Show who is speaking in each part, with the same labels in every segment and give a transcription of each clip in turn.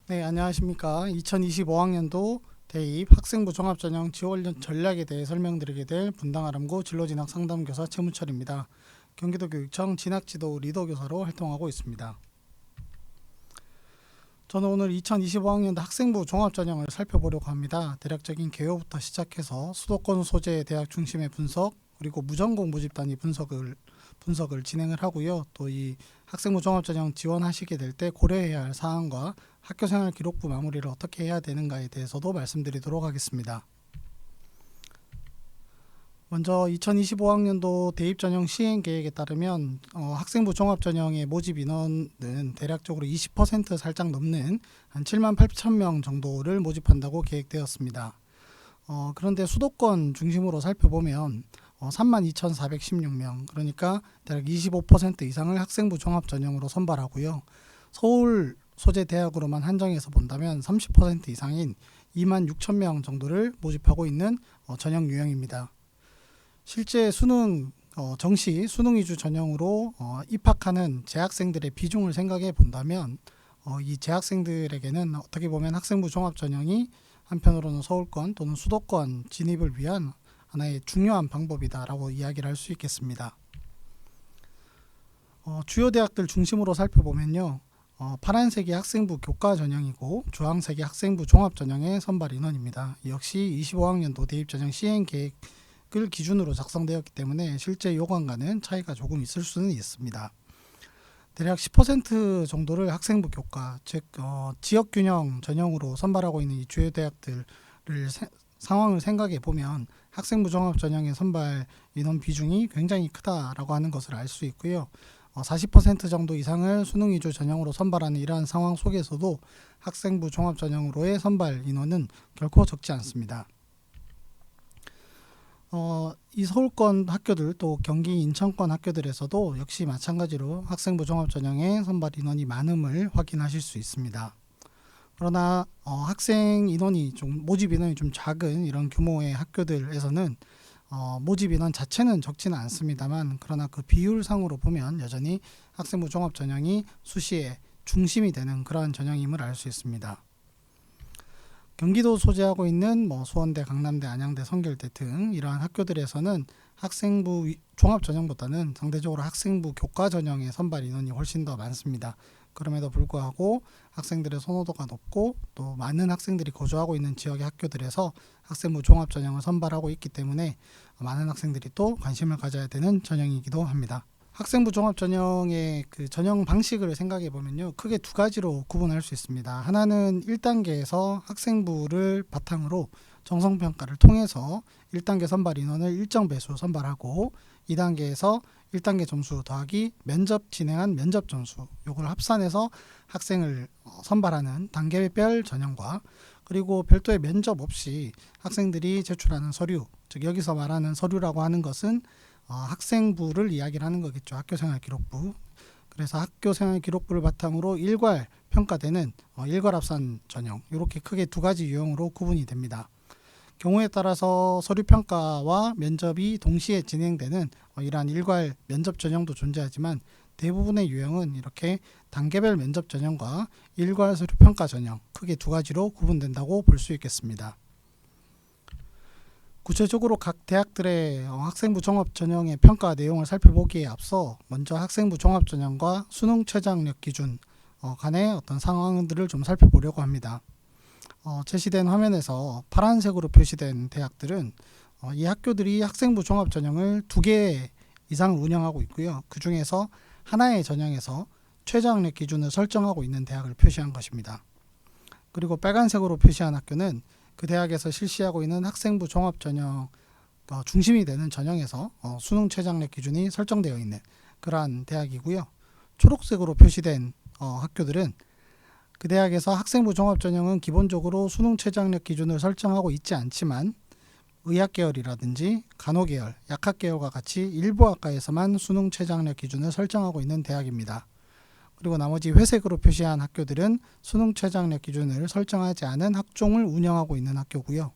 Speaker 1: 네, 안녕하십니까. 2025학년도 대입 학생부 종합전형 지원 전략에 대해 설명드리게 될 분당아람고 진로진학 상담교사 최문철입니다. 경기도 교육청 진학지도 리더교사로 활동하고 있습니다. 저는 오늘 2025학년도 학생부 종합전형을 살펴보려고 합니다. 대략적인 개요부터 시작해서 수도권 소재 대학 중심의 분석, 그리고 무전공 모집 단위 분석을 진행을 하고요. 또 이 학생부 종합전형 지원하시게 될 때 고려해야 할 사항과 학교생활 기록부 마무리를 어떻게 해야 되는가에 대해서도 말씀드리도록 하겠습니다. 먼저 2025학년도 대입전형 시행계획에 따르면 학생부 종합전형의 모집 인원은 대략적으로 20% 살짝 넘는 한 7만 8천 명 정도를 모집한다고 계획되었습니다. 그런데 수도권 중심으로 살펴보면 32,416명, 그러니까 대략 25% 이상을 학생부 종합전형으로 선발하고요. 서울 소재 대학으로만 한정해서 본다면 30% 이상인 2만 6천 명 정도를 모집하고 있는 전형 유형입니다. 실제 수능 정시 수능 위주 전형으로 입학하는 재학생들의 비중을 생각해 본다면 이 재학생들에게는 어떻게 보면 학생부 종합전형이 한편으로는 서울권 또는 수도권 진입을 위한 하나의 중요한 방법이다라고 이야기를 할 수 있겠습니다. 주요 대학들 중심으로 살펴보면요. 파란색이 학생부 교과 전형이고 주황색이 학생부 종합 전형의 선발 인원입니다. 역시 25학년도 대입 전형 시행 계획을 기준으로 작성되었기 때문에 실제 요관과는 차이가 조금 있을 수는 있습니다. 대략 10% 정도를 학생부 교과, 즉 지역 균형 전형으로 선발하고 있는 이 주요 대학들을 상황을 생각해 보면 학생부 종합 전형의 선발 인원 비중이 굉장히 크다라고 하는 것을 알 수 있고요. 40% 정도 이상을 수능 위주 전형으로 선발하는 이러한 상황 속에서도 학생부 종합 전형으로의 선발 인원은 결코 적지 않습니다. 이 서울권 학교들 또 경기 인천권 학교들에서도 역시 마찬가지로 학생부 종합 전형의 선발 인원이 많음을 확인하실 수 있습니다. 그러나 학생 인원이 모집 인원이 좀 작은 이런 규모의 학교들에서는 모집 인원 자체는 적지는 않습니다만, 그러나 그 비율상으로 보면 여전히 학생부 종합 전형이 수시의 중심이 되는 그러한 전형임을 알 수 있습니다. 경기도 소재하고 있는 수원대, 강남대, 안양대, 성결대 등 이러한 학교들에서는 학생부 종합 전형보다는 상대적으로 학생부 교과 전형의 선발 인원이 훨씬 더 많습니다. 그럼에도 불구하고 학생들의 선호도가 높고 또 많은 학생들이 거주하고 있는 지역의 학교들에서 학생부 종합 전형을 선발하고 있기 때문에 많은 학생들이 또 관심을 가져야 되는 전형이기도 합니다. 학생부 종합 전형의 그 전형 방식을 생각해 보면요, 크게 두 가지로 구분할 수 있습니다. 하나는 1단계에서 학생부를 바탕으로 정성평가를 통해서 1단계 선발 인원을 일정 배수 선발하고, 2단계에서 1단계 점수 더하기 면접 진행한 면접 점수, 요걸 합산해서 학생을 선발하는 단계별 전형과, 그리고 별도의 면접 없이 학생들이 제출하는 서류, 즉 여기서 말하는 서류라고 하는 것은 학생부를 이야기를 하는 거겠죠. 학교생활 기록부. 그래서 학교생활 기록부를 바탕으로 일괄 평가되는 일괄 합산 전형, 이렇게 크게 두 가지 유형으로 구분이 됩니다. 경우에 따라서 서류 평가와 면접이 동시에 진행되는 이러한 일괄 면접 전형도 존재하지만, 대부분의 유형은 이렇게 단계별 면접 전형과 일괄 서류 평가 전형, 크게 두 가지로 구분된다고 볼 수 있겠습니다. 구체적으로 각 대학들의 학생부 종합 전형의 평가 내용을 살펴보기에 앞서 먼저 학생부 종합 전형과 수능 최저학력 기준 간의 어떤 상황들을 좀 살펴보려고 합니다. 제시된 화면에서 파란색으로 표시된 대학들은 이 학교들이 학생부 종합 전형을 2개 이상 운영하고 있고요. 그 중에서 하나의 전형에서 최저학력 기준을 설정하고 있는 대학을 표시한 것입니다. 그리고 빨간색으로 표시한 학교는 그 대학에서 실시하고 있는 학생부 종합 전형 중심이 되는 전형에서 수능 최저학력 기준이 설정되어 있는 그러한 대학이고요. 초록색으로 표시된 학교들은 그 대학에서 학생부 종합 전형은 기본적으로 수능 최저학력 기준을 설정하고 있지 않지만 의학계열이라든지 간호계열, 약학계열과 같이 일부 학과에서만 수능 최저학력 기준을 설정하고 있는 대학입니다. 그리고 나머지 회색으로 표시한 학교들은 수능 최저학력 기준을 설정하지 않은 학종을 운영하고 있는 학교고요.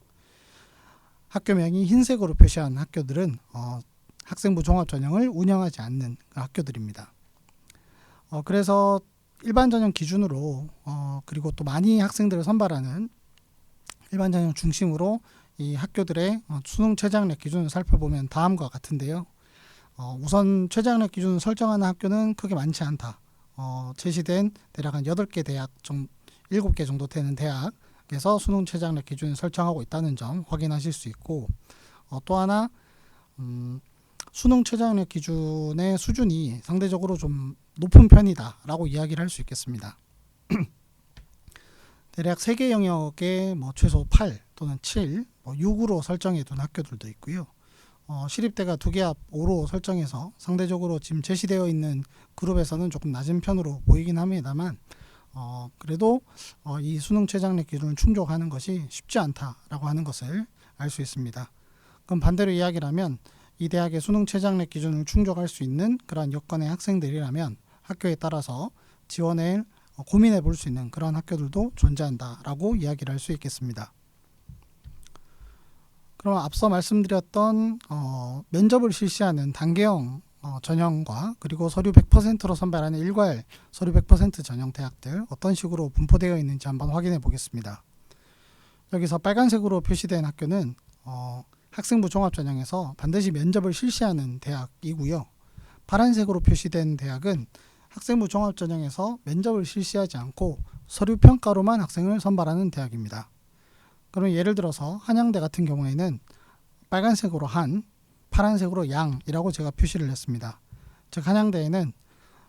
Speaker 1: 학교명이 흰색으로 표시한 학교들은 학생부 종합 전형을 운영하지 않는 학교들입니다. 그래서 일반 전형 기준으로 그리고 또 많이 학생들을 선발하는 일반 전형 중심으로 이 학교들의 수능 최저학력 기준을 살펴보면 다음과 같은데요. 우선 최저학력 기준을 설정하는 학교는 크게 많지 않다. 제시된 대략 한 8개 대학 7개 정도 되는 대학에서 수능 최저학력 기준을 설정하고 있다는 점 확인하실 수 있고, 또 하나 수능 최저학력 기준의 수준이 상대적으로 좀 높은 편이다 라고 이야기를 할 수 있겠습니다. 대략 3개 영역에 최소 8 또는 7, 6으로 설정해 둔 학교들도 있고요. 시립대가 2개 합 5로 설정해서 상대적으로 지금 제시되어 있는 그룹에서는 조금 낮은 편으로 보이긴 합니다만, 그래도 이 수능 최저학력 기준을 충족하는 것이 쉽지 않다라고 하는 것을 알 수 있습니다. 그럼 반대로 이야기를 하면 이 대학의 수능 최저학력 기준을 충족할 수 있는 그러한 여건의 학생들이라면 학교에 따라서 지원을 고민해 볼 수 있는 그런 학교들도 존재한다라고 이야기를 할 수 있겠습니다. 그럼 앞서 말씀드렸던 면접을 실시하는 단계형 전형과 그리고 서류 100%로 선발하는 일괄 서류 100% 전형 대학들 어떤 식으로 분포되어 있는지 한번 확인해 보겠습니다. 여기서 빨간색으로 표시된 학교는 학생부 종합전형에서 반드시 면접을 실시하는 대학이고요. 파란색으로 표시된 대학은 학생부 종합전형에서 면접을 실시하지 않고 서류평가로만 학생을 선발하는 대학입니다. 그럼 예를 들어서 한양대 같은 경우에는 빨간색으로 한, 파란색으로 양이라고 제가 표시를 했습니다. 즉 한양대에는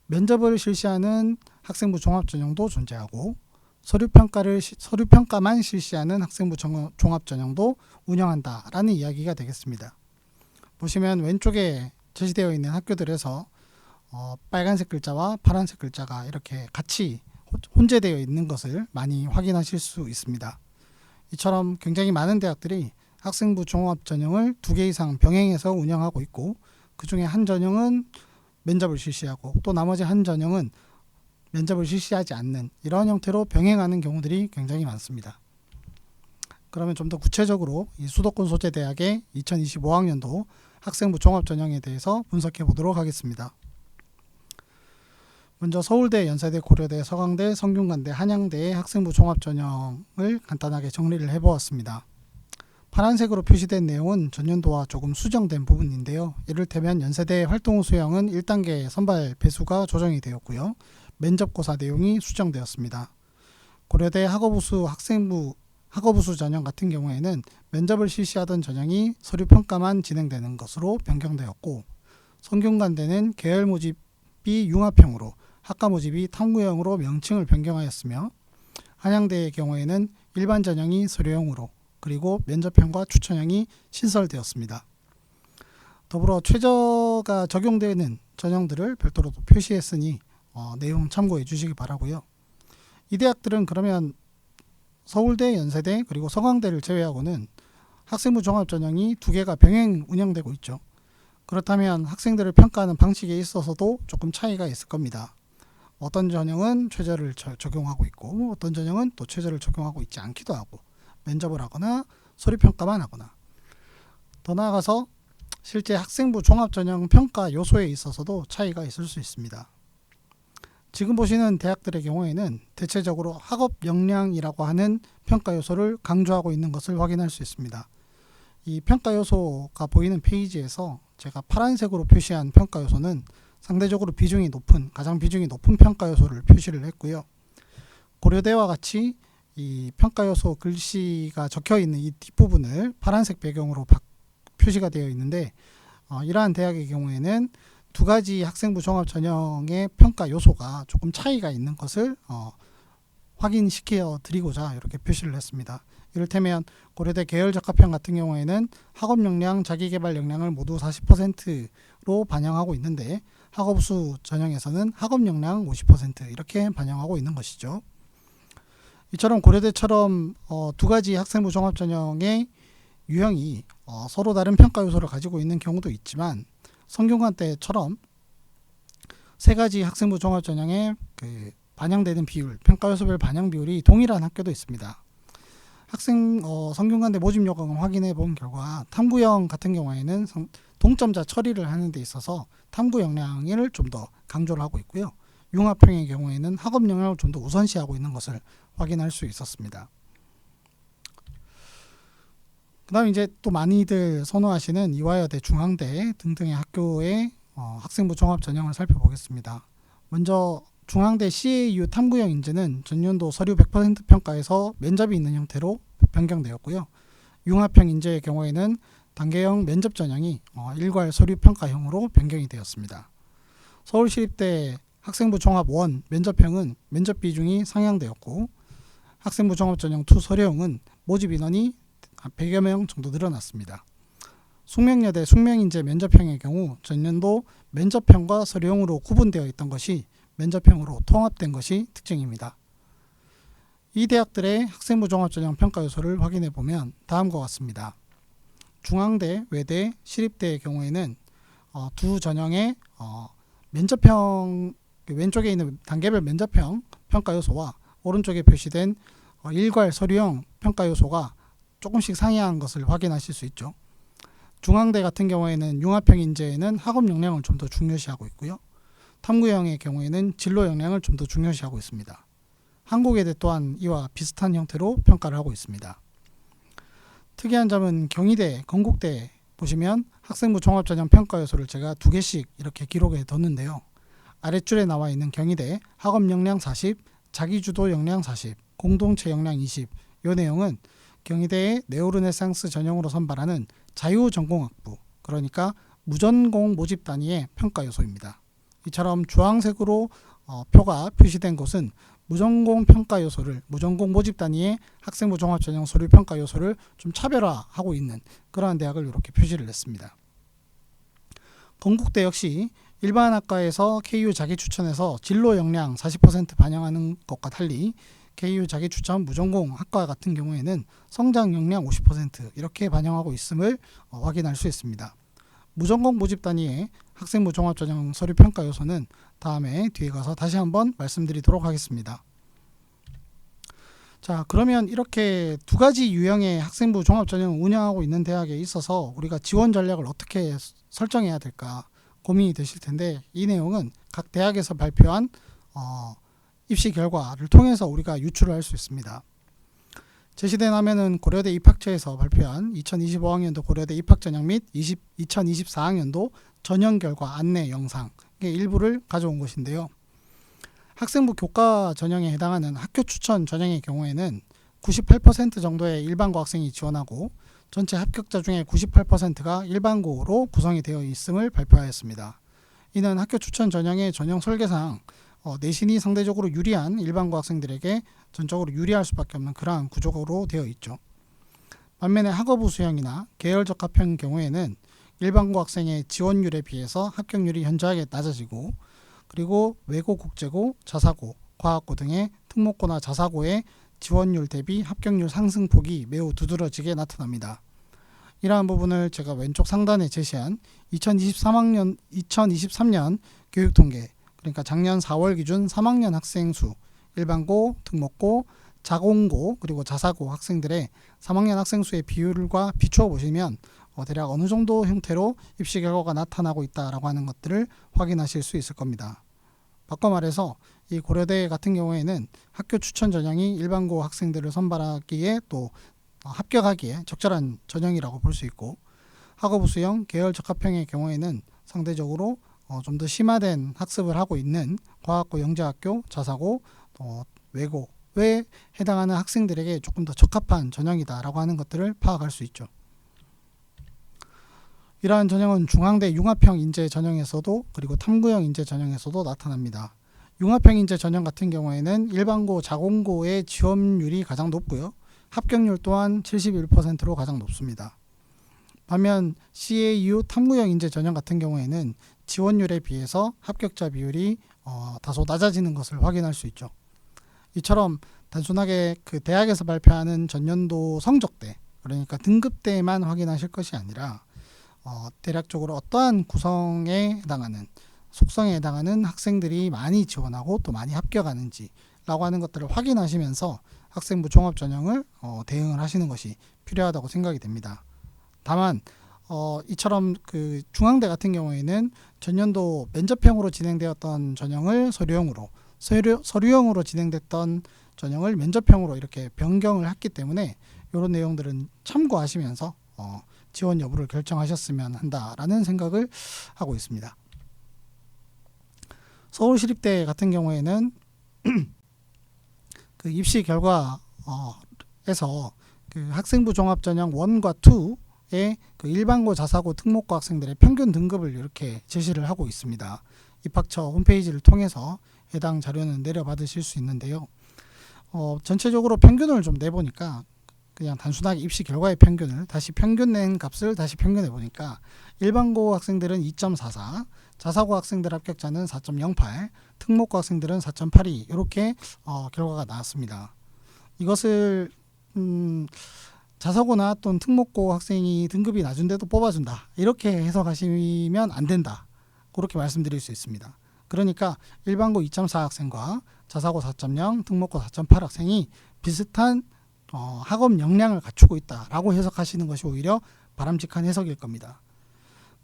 Speaker 1: 면접을 실시하는 학생부 종합전형도 존재하고 서류평가만 실시하는 학생부 종합전형도 운영한다라는 이야기가 되겠습니다. 보시면 왼쪽에 제시되어 있는 학교들에서 빨간색 글자와 파란색 글자가 이렇게 같이 혼재되어 있는 것을 많이 확인하실 수 있습니다. 이처럼 굉장히 많은 대학들이 학생부 종합전형을 2개 이상 병행해서 운영하고 있고, 그 중에 한 전형은 면접을 실시하고 또 나머지 한 전형은 면접을 실시하지 않는 이러한 형태로 병행하는 경우들이 굉장히 많습니다. 그러면 좀 더 구체적으로 이 수도권 소재 대학의 2025학년도 학생부 종합전형에 대해서 분석해 보도록 하겠습니다. 먼저 서울대, 연세대, 고려대, 서강대, 성균관대, 한양대의 학생부 종합전형을 간단하게 정리를 해보았습니다. 파란색으로 표시된 내용은 전년도와 조금 수정된 부분인데요. 이를테면 연세대 활동 수형은 1단계 선발 배수가 조정이 되었고요. 면접고사 내용이 수정되었습니다. 고려대 학업우수 학업우수 전형 같은 경우에는 면접을 실시하던 전형이 서류평가만 진행되는 것으로 변경되었고, 성균관대는 계열 모집이 융합형으로 학과 모집이 탐구형으로 명칭을 변경하였으며, 한양대의 경우에는 일반 전형이 서류형으로 그리고 면접형과 추천형이 신설되었습니다. 더불어 최저가 적용되는 전형들을 별도로 표시했으니 내용 참고해 주시기 바라고요. 이 대학들은 그러면 서울대, 연세대 그리고 서강대를 제외하고는 학생부 종합전형이 2개가 병행 운영되고 있죠. 그렇다면 학생들을 평가하는 방식에 있어서도 조금 차이가 있을 겁니다. 어떤 전형은 최저를 적용하고 있고 어떤 전형은 또 최저를 적용하고 있지 않기도 하고, 면접을 하거나 서류평가만 하거나, 더 나아가서 실제 학생부 종합전형 평가 요소에 있어서도 차이가 있을 수 있습니다. 지금 보시는 대학들의 경우에는 대체적으로 학업 역량이라고 하는 평가 요소를 강조하고 있는 것을 확인할 수 있습니다. 이 평가 요소가 보이는 페이지에서 제가 파란색으로 표시한 평가 요소는 상대적으로 가장 비중이 높은 평가 요소를 표시를 했고요. 고려대와 같이 이 평가 요소 글씨가 적혀 있는 이 뒷부분을 파란색 배경으로 표시가 되어 있는데, 이러한 대학의 경우에는 2가지 학생부 종합 전형의 평가 요소가 조금 차이가 있는 것을 확인시켜 드리고자 이렇게 표시를 했습니다. 이를테면 고려대 계열적합형 같은 경우에는 학업 역량, 자기개발 역량을 모두 40%로 반영하고 있는데, 학업수 전형에서는 학업 역량 50% 이렇게 반영하고 있는 것이죠. 이처럼 고려대처럼 2가지 학생부 종합 전형의 유형이 서로 다른 평가 요소를 가지고 있는 경우도 있지만, 성균관대처럼 3가지 학생부 종합 전형에 반영되는 비율, 평가 요소별 반영 비율이 동일한 학교도 있습니다. 성균관대 모집 요강을 확인해 본 결과 탐구형 같은 경우에는 동점자 처리를 하는 데 있어서 탐구 역량을 좀 더 강조를 하고 있고요. 융합형의 경우에는 학업 역량을 좀 더 우선시하고 있는 것을 확인할 수 있었습니다. 그 다음 이제 또 많이들 선호하시는 이화여대, 중앙대 등등의 학교의 학생부 종합 전형을 살펴보겠습니다. 먼저 중앙대 CAU 탐구형 인재는 전년도 서류 100% 평가에서 면접이 있는 형태로 변경되었고요. 융합형 인재의 경우에는 단계형 면접 전형이 일괄 서류 평가형으로 변경이 되었습니다. 서울시립대 학생부 종합 1 면접형은 면접 비중이 상향되었고, 학생부 종합 전형 2 서류형은 모집 인원이 100여 명 정도 늘어났습니다. 숙명여대 숙명인재 면접형의 경우 전년도 면접형과 서류형으로 구분되어 있던 것이 면접형으로 통합된 것이 특징입니다. 이 대학들의 학생부 종합전형 평가 요소를 확인해 보면 다음과 같습니다. 중앙대, 외대, 시립대의 경우에는 두 전형의 면접형, 왼쪽에 있는 단계별 면접형 평가 요소와 오른쪽에 표시된 일괄 서류형 평가 요소가 조금씩 상이한 것을 확인하실 수 있죠. 중앙대 같은 경우에는 융합형 인재에는 학업 역량을 좀 더 중요시하고 있고요. 탐구형의 경우에는 진로 역량을 좀 더 중요시하고 있습니다. 한국외대 또한 이와 비슷한 형태로 평가를 하고 있습니다. 특이한 점은 경희대, 건국대 보시면 학생부 종합전형 평가 요소를 제가 2개씩 이렇게 기록해 뒀는데요. 아랫줄에 나와 있는 경희대 학업 역량 40, 자기주도 역량 40, 공동체 역량 20. 이 내용은 경희대의 네오르네상스 전형으로 선발하는 자유전공학부, 그러니까 무전공 모집 단위의 평가 요소입니다. 이처럼 주황색으로 표가 표시된 곳은 무전공 평가 요소를, 무전공 모집 단위의 학생부 종합전형 서류 평가 요소를 좀 차별화하고 있는 그러한 대학을 이렇게 표시를 냈습니다. 건국대 역시 일반 학과에서 KU 자기 추천에서 진로 역량 40% 반영하는 것과 달리 KU 자기 추천 무전공 학과 같은 경우에는 성장 역량 50% 이렇게 반영하고 있음을 확인할 수 있습니다. 무전공 모집 단위의 학생부 종합전형 서류 평가 요소는 다음에 뒤에 가서 다시 한번 말씀드리도록 하겠습니다. 자, 그러면 이렇게 두 가지 유형의 학생부 종합전형을 운영하고 있는 대학에 있어서 우리가 지원 전략을 어떻게 설정해야 될까 고민이 되실 텐데, 이 내용은 각 대학에서 발표한 입시 결과를 통해서 우리가 유출을 할 수 있습니다. 제시된 화면은 고려대 입학처에서 발표한 2025학년도 고려대 입학전형 및 2024학년도 전형 결과 안내 영상의 일부를 가져온 것인데요. 학생부 교과 전형에 해당하는 학교 추천 전형의 경우에는 98% 정도의 일반고 학생이 지원하고 전체 합격자 중에 98%가 일반고로 구성이 되어 있음을 발표하였습니다. 이는 학교 추천 전형의 전형 설계상 내신이 상대적으로 유리한 일반고 학생들에게 전적으로 유리할 수밖에 없는 그러한 구조로 되어 있죠. 반면에 학업부 수형이나 계열적합형 경우에는 일반고 학생의 지원율에 비해서 합격률이 현저하게 낮아지고, 그리고 외고, 국제고, 자사고, 과학고 등의 특목고나 자사고의 지원율 대비 합격률 상승폭이 매우 두드러지게 나타납니다. 이러한 부분을 제가 왼쪽 상단에 제시한 2023년 교육통계, 그러니까 작년 4월 기준 3학년 학생 수, 일반고, 특목고, 자공고 그리고 자사고 학생들의 3학년 학생 수의 비율과 비추어 보시면 대략 어느 정도 형태로 입시 결과가 나타나고 있다라고 하는 것들을 확인하실 수 있을 겁니다. 바꿔 말해서 이 고려대 같은 경우에는 학교 추천 전형이 일반고 학생들을 선발하기에 또 합격하기에 적절한 전형이라고 볼 수 있고, 학업부 수형, 계열 적합형의 경우에는 상대적으로 좀 더 심화된 학습을 하고 있는 과학고, 영재학교, 자사고, 외고에 해당하는 학생들에게 조금 더 적합한 전형이다라고 하는 것들을 파악할 수 있죠. 이러한 전형은 중앙대 융합형 인재 전형에서도 그리고 탐구형 인재 전형에서도 나타납니다. 융합형 인재 전형 같은 경우에는 일반고, 자공고의 지원율이 가장 높고요. 합격률 또한 71%로 가장 높습니다. 반면 CAU 탐구형 인재 전형 같은 경우에는 지원율에 비해서 합격자 비율이 다소 낮아지는 것을 확인할 수 있죠. 이처럼 단순하게 그 대학에서 발표하는 전년도 성적대, 그러니까 등급대만 확인하실 것이 아니라 대략적으로 어떠한 구성에 해당하는, 속성에 해당하는 학생들이 많이 지원하고 또 많이 합격하는지 라고 하는 것들을 확인하시면서 학생부 종합전형을 대응을 하시는 것이 필요하다고 생각이 됩니다. 다만 이처럼 그 중앙대 같은 경우에는 전년도 면접형으로 진행되었던 전형을 서류형으로 진행됐던 전형을 면접형으로 이렇게 변경을 했기 때문에 이런 내용들은 참고하시면서 지원 여부를 결정하셨으면 한다라는 생각을 하고 있습니다. 서울시립대 같은 경우에는 그 입시 결과에서 그 학생부 종합전형 1과 2의 그 일반고, 자사고, 특목고 학생들의 평균 등급을 이렇게 제시를 하고 있습니다. 입학처 홈페이지를 통해서 해당 자료는 내려받으실 수 있는데요. 전체적으로 평균을 좀 내보니까 그냥 단순하게 입시 결과의 평균을 다시 평균 낸 값을 다시 평균해 보니까 일반고 학생들은 2.44, 자사고 학생들 합격자는 4.08, 특목고 학생들은 4.82 이렇게 결과가 나왔습니다. 이것을 자사고나 또는 특목고 학생이 등급이 낮은데도 뽑아준다 이렇게 해석하시면 안 된다 그렇게 말씀드릴 수 있습니다. 그러니까 일반고 2.4 학생과 자사고 4.0, 특목고 4.8 학생이 비슷한 학업 역량을 갖추고 있다라고 해석하시는 것이 오히려 바람직한 해석일 겁니다.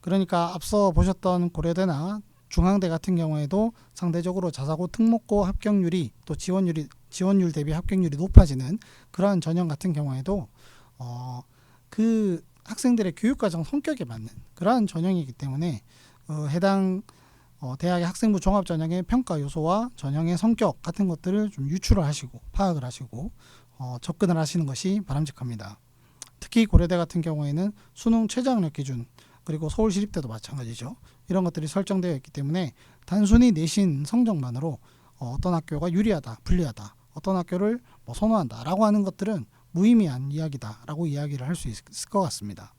Speaker 1: 그러니까 앞서 보셨던 고려대나 중앙대 같은 경우에도 상대적으로 자사고, 특목고 합격률이 또 지원율 대비 합격률이 높아지는 그러한 전형 같은 경우에도 그 학생들의 교육과정 성격에 맞는 그러한 전형이기 때문에 해당 대학의 학생부 종합전형의 평가 요소와 전형의 성격 같은 것들을 좀 유추를 하시고 파악을 하시고 접근을 하시는 것이 바람직합니다. 특히 고려대 같은 경우에는 수능 최저학력 기준 그리고 서울시립대도 마찬가지죠. 이런 것들이 설정되어 있기 때문에 단순히 내신 성적만으로 어떤 학교가 유리하다, 불리하다, 어떤 학교를 선호한다 라고 하는 것들은 무의미한 이야기다 라고 이야기를 할 수 있을 것 같습니다.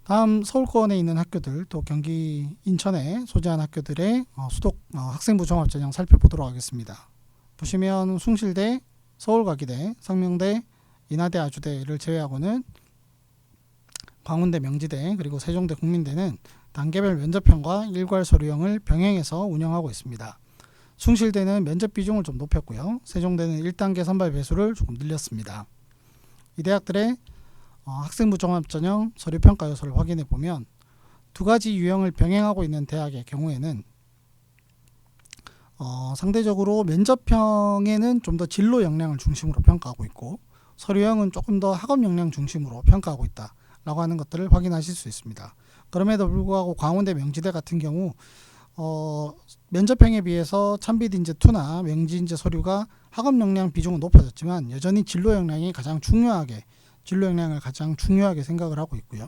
Speaker 1: 다음 서울권에 있는 학교들 또 경기 인천에 소재한 학교들의 수독 학생부 종합전형 살펴보도록 하겠습니다. 보시면 숭실대, 서울과기대, 상명대, 인하대, 아주대를 제외하고는 광운대, 명지대 그리고 세종대, 국민대는 단계별 면접형과 일괄 서류형을 병행해서 운영하고 있습니다. 숭실대는 면접 비중을 좀 높였고요. 세종대는 1단계 선발 배수를 조금 늘렸습니다. 이 대학들의 학생부 종합전형 서류평가 요소를 확인해 보면 두 가지 유형을 병행하고 있는 대학의 경우에는 상대적으로 면접형에는 좀 더 진로 역량을 중심으로 평가하고 있고 서류형은 조금 더 학업 역량 중심으로 평가하고 있다라고 하는 것들을 확인하실 수 있습니다. 그럼에도 불구하고 광운대, 명지대 같은 경우 면접형에 비해서 참비인재2나 명지인재 서류가 학업 역량 비중은 높아졌지만 여전히 진로 역량을 가장 중요하게 생각을 하고 있고요.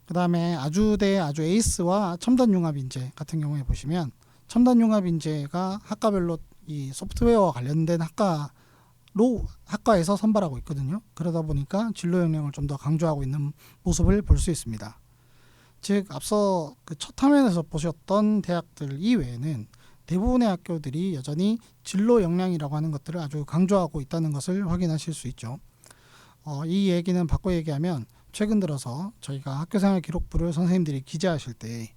Speaker 1: 그 다음에 아주대, 아주 에이스와 첨단융합인재 같은 경우에 보시면 첨단융합인재가 학과별로 이 소프트웨어와 관련된 학과에서 선발하고 있거든요. 그러다 보니까 진로 역량을 좀 더 강조하고 있는 모습을 볼 수 있습니다. 즉 앞서 그 첫 화면에서 보셨던 대학들 이외에는 대부분의 학교들이 여전히 진로 역량이라고 하는 것들을 아주 강조하고 있다는 것을 확인하실 수 있죠. 이 얘기는 바꿔 얘기하면 최근 들어서 저희가 학교생활 기록부를 선생님들이 기재하실 때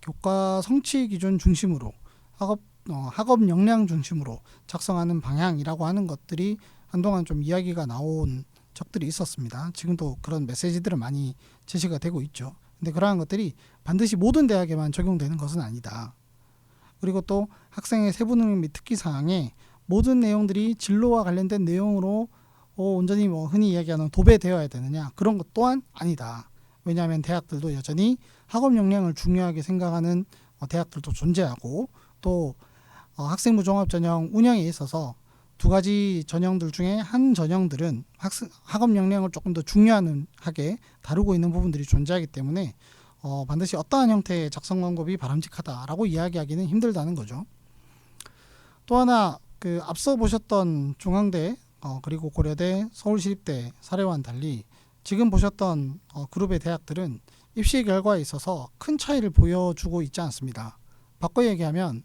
Speaker 1: 교과 성취 기준 중심으로 학업 역량 중심으로 작성하는 방향이라고 하는 것들이 한동안 좀 이야기가 나온 적들이 있었습니다. 지금도 그런 메시지들은 많이 제시가 되고 있죠. 근데 그러한 것들이 반드시 모든 대학에만 적용되는 것은 아니다. 그리고 또 학생의 세부 능력 및 특기 사항에 모든 내용들이 진로와 관련된 내용으로 온전히 흔히 이야기하는 도배되어야 되느냐 그런 것 또한 아니다. 왜냐하면 대학들도 여전히 학업 역량을 중요하게 생각하는 대학들도 존재하고 또 학생부 종합전형 운영에 있어서 두 가지 전형들 중에 한 전형들은 학업 역량을 조금 더 중요하게 다루고 있는 부분들이 존재하기 때문에 반드시 어떠한 형태의 작성 방법이 바람직하다라고 이야기하기는 힘들다는 거죠. 또 하나 그 앞서 보셨던 중앙대 그리고 고려대, 서울시립대 사례와는 달리 지금 보셨던 그룹의 대학들은 입시 결과에 있어서 큰 차이를 보여주고 있지 않습니다. 바꿔 얘기하면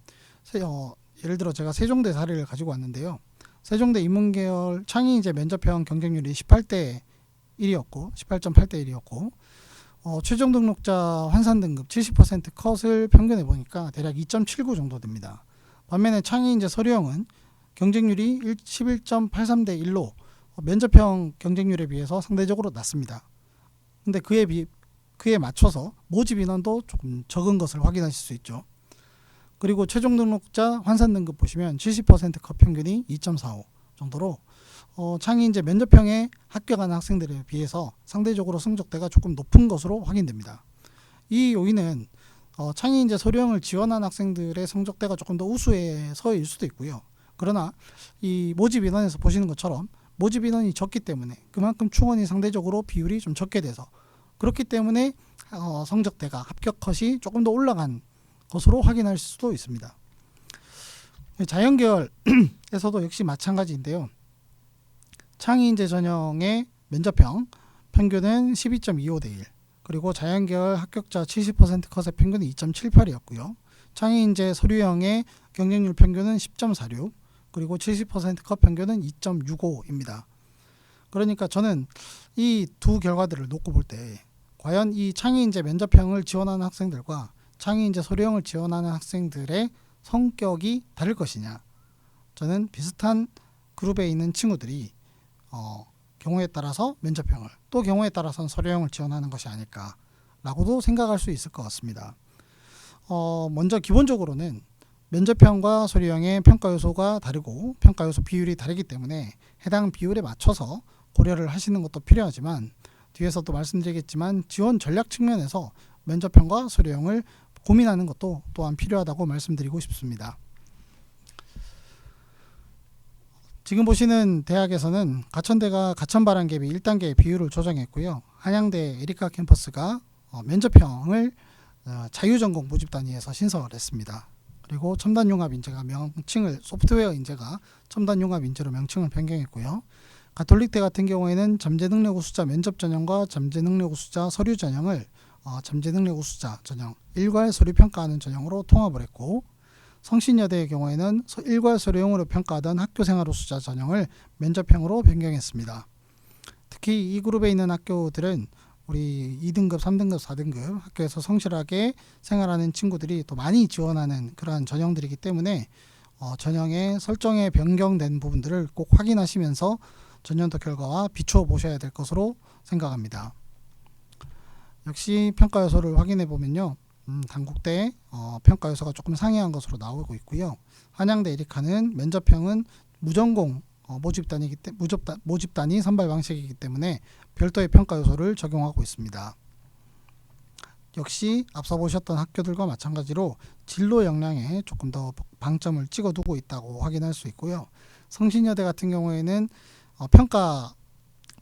Speaker 1: 예를 들어 제가 세종대 사례를 가지고 왔는데요. 세종대 인문계열 창의인재 면접형 경쟁률이 18대 1이었고 18.8대 1이었고 최종 등록자 환산 등급 70% 컷을 평균해 보니까 대략 2.79 정도 됩니다. 반면에 창의인재 서류형은 경쟁률이 11.83대 1로 면접형 경쟁률에 비해서 상대적으로 낮습니다. 근데 그에 그에 맞춰서 모집 인원도 조금 적은 것을 확인하실 수 있죠. 그리고 최종 등록자 환산 등급 보시면 70% 컷 평균이 2.45 정도로 창의인재 면접형에 합격한 학생들에 비해서 상대적으로 성적대가 조금 높은 것으로 확인됩니다. 이 요인은 창의인재 서류형을 지원한 학생들의 성적대가 조금 더 우수해서일 수도 있고요. 그러나 이 모집 인원에서 보시는 것처럼 모집 인원이 적기 때문에 그만큼 충원이 상대적으로 비율이 좀 적게 돼서 그렇기 때문에 성적대가 합격 컷이 조금 더 올라간 것으로 확인할 수도 있습니다. 자연계열에서도 역시 마찬가지인데요. 창의인재 전형의 면접형 평균은 12.25 대 1, 그리고 자연계열 합격자 70% 컷의 평균은 2.78이었고요. 창의인재 서류형의 경쟁률 평균은 10.46, 그리고 70% 컷 평균은 2.65입니다. 그러니까 저는 이 두 결과들을 놓고 볼 때 과연 이 창의인재 면접형을 지원하는 학생들과 창의인재 서류형을 지원하는 학생들의 성격이 다를 것이냐, 저는 비슷한 그룹에 있는 친구들이 경우에 따라서 면접형을, 또 경우에 따라서는 서류형을 지원하는 것이 아닐까라고도 생각할 수 있을 것 같습니다. 먼저 기본적으로는 면접형과 서류형의 평가 요소가 다르고 평가 요소 비율이 다르기 때문에 해당 비율에 맞춰서 고려를 하시는 것도 필요하지만, 뒤에서도 말씀드리겠지만 지원 전략 측면에서 면접형과 서류형을 고민하는 것도 또한 필요하다고 말씀드리고 싶습니다. 지금 보시는 대학에서는 가천대가 가천바람 갭이 1단계의 비율을 조정했고요. 한양대 에리카 캠퍼스가 면접형을 자유전공 모집단위에서 신설을 했습니다. 그리고 첨단융합인재가 명칭을, 소프트웨어 인재가 첨단융합인재로 명칭을 변경했고요. 가톨릭대 같은 경우에는 잠재능력 우수자 면접 전형과 잠재능력 우수자 서류 전형을 잠재능력 우수자 전형, 일괄 서류 평가하는 전형으로 통합을 했고, 성신여대의 경우에는 일괄 서류형으로 평가하던 학교생활 우수자 전형을 면접형으로 변경했습니다. 특히 이 그룹에 있는 학교들은 우리 2등급, 3등급, 4등급 학교에서 성실하게 생활하는 친구들이 또 많이 지원하는 그러한 전형들이기 때문에 전형의 설정에 변경된 부분들을 꼭 확인하시면서 전년도 결과와 비추어 보셔야 될 것으로 생각합니다. 역시 평가 요소를 확인해 보면요, 단국대 평가 요소가 조금 상이한 것으로 나오고 있고요. 한양대 에리카는 면접형은 무전공 모집단위 선발 방식이기 때문에 별도의 평가 요소를 적용하고 있습니다. 역시 앞서 보셨던 학교들과 마찬가지로 진로 역량에 조금 더 방점을 찍어두고 있다고 확인할 수 있고요. 성신여대 같은 경우에는 평가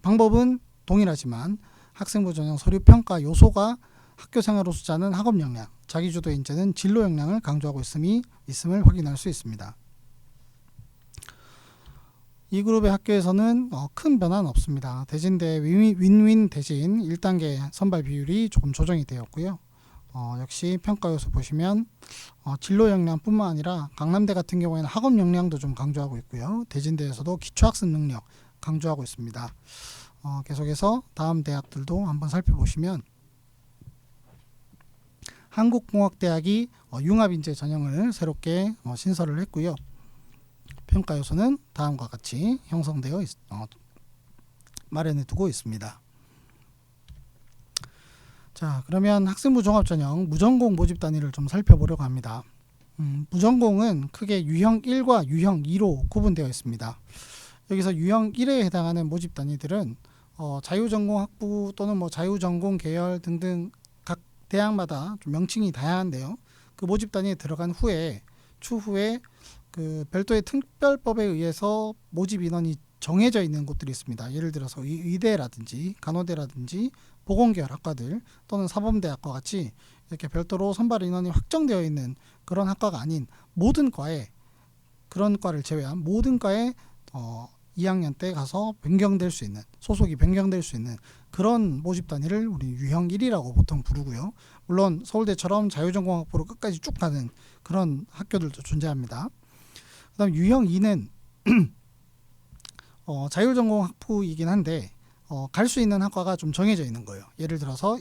Speaker 1: 방법은 동일하지만 학생부 전형 서류 평가 요소가 학교생활 우수자는 학업 역량, 자기주도 인재는 진로 역량을 강조하고 있음을 확인할 수 있습니다. 이 그룹의 학교에서는 큰 변화는 없습니다. 대진대 윈윈 대진 1단계 선발 비율이 조금 조정이 되었고요. 역시 평가 요소 보시면 진로 역량뿐만 아니라 강남대 같은 경우에는 학업 역량도 좀 강조하고 있고요. 대진대에서도 기초학습 능력 강조하고 있습니다. 계속해서 다음 대학들도 한번 살펴보시면, 한국공학대학이 융합인재 전형을 새롭게 신설을 했고요. 평가 요소는 다음과 같이 형성되어 마련해 두고 있습니다. 자, 그러면 학생부 종합전형 무전공 모집 단위를 좀 살펴보려고 합니다. 무전공은 크게 유형 1과 유형 2로 구분되어 있습니다. 여기서 유형 1에 해당하는 모집 단위들은 자유전공 학부 또는 자유전공 계열 등등 각 대학마다 좀 명칭이 다양한데요. 그 모집 단위에 들어간 후에 추후에 그 별도의 특별법에 의해서 모집 인원이 정해져 있는 곳들이 있습니다. 예를 들어서 의대라든지 간호대라든지 보건계열 학과들 또는 사범대학과 같이 이렇게 별도로 선발 인원이 확정되어 있는 그런 학과가 아닌 모든 과에, 그런 과를 제외한 모든 과에 2학년 때 가서 변경될 수 있는, 소속이 변경될 수 있는 그런 모집 단위를 우리 유형 1이라고 보통 부르고요. 물론 서울대처럼 자유전공학부로 끝까지 쭉 가는 그런 학교들도 존재합니다. 그 다음 유형 2는 자율전공학부이긴 한데 갈 수 있는 학과가 좀 정해져 있는 거예요. 예를 들어서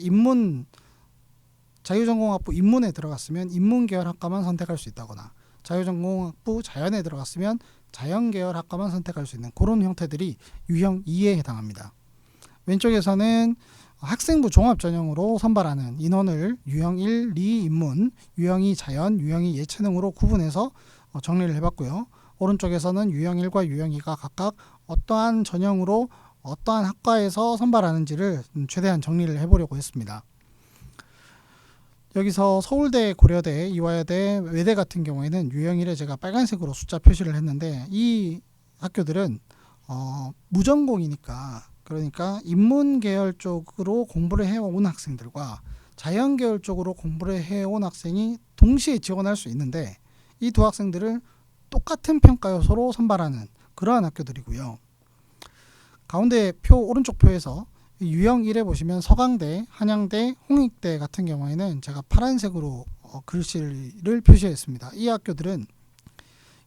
Speaker 1: 자유전공학부 인문에 들어갔으면 인문계열 학과만 선택할 수 있다거나, 자유전공학부 자연에 들어갔으면 자연계열 학과만 선택할 수 있는 그런 형태들이 유형 2에 해당합니다. 왼쪽에서는 학생부 종합 전형으로 선발하는 인원을 유형 1, 2 인문, 유형 2 자연, 유형 2 예체능으로 구분해서 정리를 해봤고요. 오른쪽에서는 유형 1과 유형 2가 각각 어떠한 전형으로 어떠한 학과에서 선발하는지를 최대한 정리를 해보려고 했습니다. 여기서 서울대, 고려대, 이화여대, 외대 같은 경우에는 유형 1에 제가 빨간색으로 숫자 표시를 했는데 이 학교들은 무전공이니까, 그러니까 인문 계열 쪽으로 공부를 해온 학생들과 자연 계열 쪽으로 공부를 해온 학생이 동시에 지원할 수 있는데 이 두 학생들을 똑같은 평가 요소로 선발하는 그러한 학교들이고요. 가운데 오른쪽 표에서 유형 1에 보시면 서강대, 한양대, 홍익대 같은 경우에는 제가 파란색으로 글씨를 표시했습니다. 이 학교들은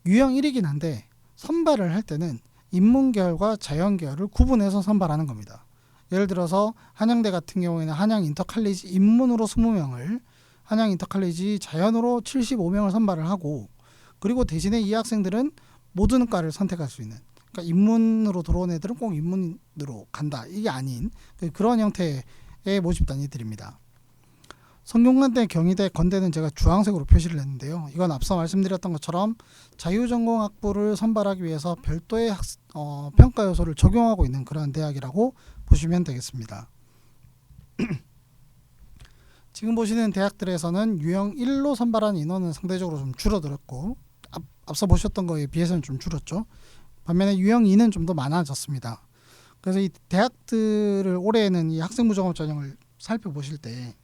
Speaker 1: 유형 1이긴 한데 선발을 할 때는 인문계열과 자연계열을 구분해서 선발하는 겁니다. 예를 들어서 한양대 같은 경우에는 한양인터칼리지 인문으로 20명을, 한양인터칼리지 자연으로 75명을 선발을 하고, 그리고 대신에 이 학생들은 모든 과를 선택할 수 있는, 그러니까 인문으로 들어온 애들은 꼭 인문으로 간다, 이게 아닌 그런 형태의 모집 단위들입니다. 성균관대, 경희대, 건대는 제가 주황색으로 표시를 했는데요. 이건 앞서 말씀드렸던 것처럼 자유전공학부를 선발하기 위해서 별도의 평가 요소를 적용하고 있는 그런 대학이라고 보시면 되겠습니다. 지금 보시는 대학들에서는 유형 1로 선발한 인원은 상대적으로 좀 줄어들었고, 앞서 보셨던 거에 비해서는 좀 줄었죠. 반면에 유형 2는 좀 더 많아졌습니다. 그래서 이 대학들을 올해는 이 학생부 종합 전형을 살펴보실 때